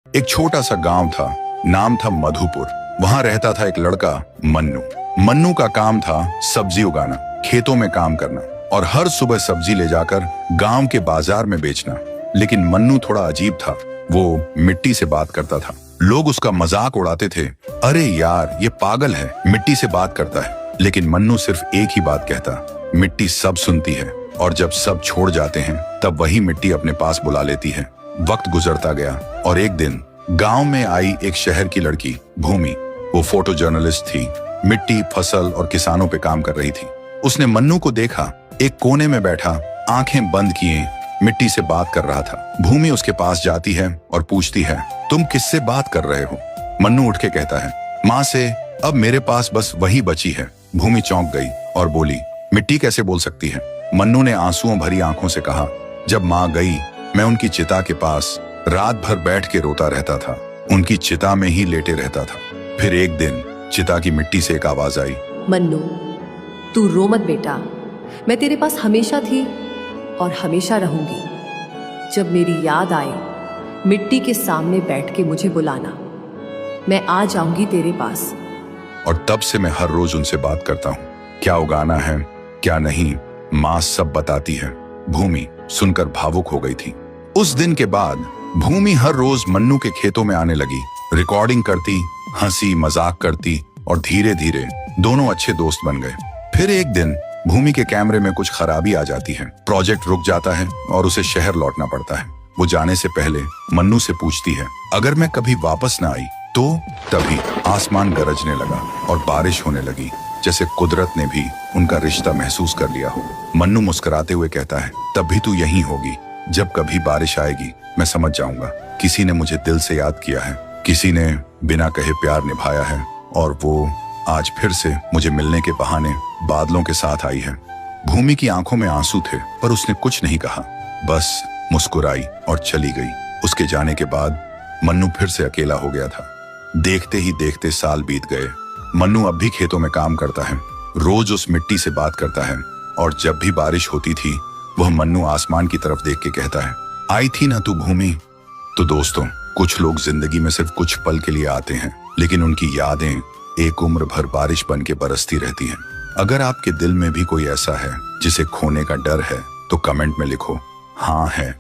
एक छोटा सा गांव था, नाम था मधुपुर। वहां रहता था एक लड़का मन्नू। मन्नू का काम था सब्जी उगाना, खेतों में काम करना और हर सुबह सब्जी ले जाकर गांव के बाजार में बेचना। लेकिन मन्नू थोड़ा अजीब था। वो मिट्टी से बात करता था। लोग उसका मजाक उड़ाते थे, अरे यार ये पागल है, मिट्टी से बात करता है। लेकिन मन्नू सिर्फ एक ही बात कहता, मिट्टी सब सुनती है और जब सब छोड़ जाते हैं तब वही मिट्टी अपने पास बुला लेती है। वक्त गुजरता गया और एक दिन गांव में आई एक शहर की लड़की भूमि। वो फोटो जर्नलिस्ट थी, मिट्टी, फसल और किसानों पे काम कर रही थी। उसने मन्नू को देखा, एक कोने में बैठा, आंखें बंद किए मिट्टी से बात कर रहा था। भूमि उसके पास जाती है और पूछती है, तुम किससे बात कर रहे हो? मन्नू उठ के कहता है, माँ से। अब मेरे पास बस वही बची है। भूमि चौंक गई और बोली, मिट्टी कैसे बोल सकती है? मन्नू ने आंसुओं भरी आंखों से कहा, जब माँ गई मैं उनकी चिता के पास रात भर बैठ के रोता रहता था, उनकी चिता में ही लेटे रहता था। फिर एक दिन चिता की मिट्टी से एक आवाज आई, मन्नू तू रो मत बेटा, मैं तेरे पास हमेशा थी और हमेशा रहूंगी। जब मेरी याद आए मिट्टी के सामने बैठ के मुझे बुलाना, मैं आ जाऊंगी तेरे पास। और तब से मैं हर रोज उनसे बात करता हूँ, क्या उगाना है क्या नहीं, माँ सब बताती है। भूमि सुनकर भावुक हो गई थी। उस दिन के बाद भूमि हर रोज मन्नू के खेतों में आने लगी, रिकॉर्डिंग करती, हंसी मजाक करती और धीरे धीरे दोनों अच्छे दोस्त बन गए। फिर एक दिन भूमि के कैमरे में कुछ खराबी आ जाती है, प्रोजेक्ट रुक जाता है और उसे शहर लौटना पड़ता है। वो जाने से पहले मन्नू से पूछती है, अगर मैं कभी वापस ना आई तो? तभी आसमान गरजने लगा और बारिश होने लगी, जैसे कुदरत ने भी उनका रिश्ता महसूस कर लिया हो। मन्नू मुस्कुराते हुए कहता है, तब भी तू यहीं होगी। जब कभी बारिश आएगी मैं समझ जाऊंगा, किसी ने मुझे दिल से याद किया है, किसी ने बिना कहे प्यार निभाया है और वो आज फिर से मुझे मिलने के बहाने बादलों के साथ आई है। भूमि की आंखों में आंसू थे पर उसने कुछ नहीं कहा, बस मुस्कुराई और चली गई। उसके जाने के बाद मन्नू फिर से अकेला हो गया था। देखते ही देखते साल बीत गए। मन्नू अब भी खेतों में काम करता है, रोज उस मिट्टी से बात करता है और जब भी बारिश होती थी वह मन्नू आसमान की तरफ देख के कहता है, आई थी ना तू भूमि। तो दोस्तों, कुछ लोग जिंदगी में सिर्फ कुछ पल के लिए आते हैं, लेकिन उनकी यादें एक उम्र भर बारिश बन के बरसती रहती हैं। अगर आपके दिल में भी कोई ऐसा है जिसे खोने का डर है तो कमेंट में लिखो, हाँ है।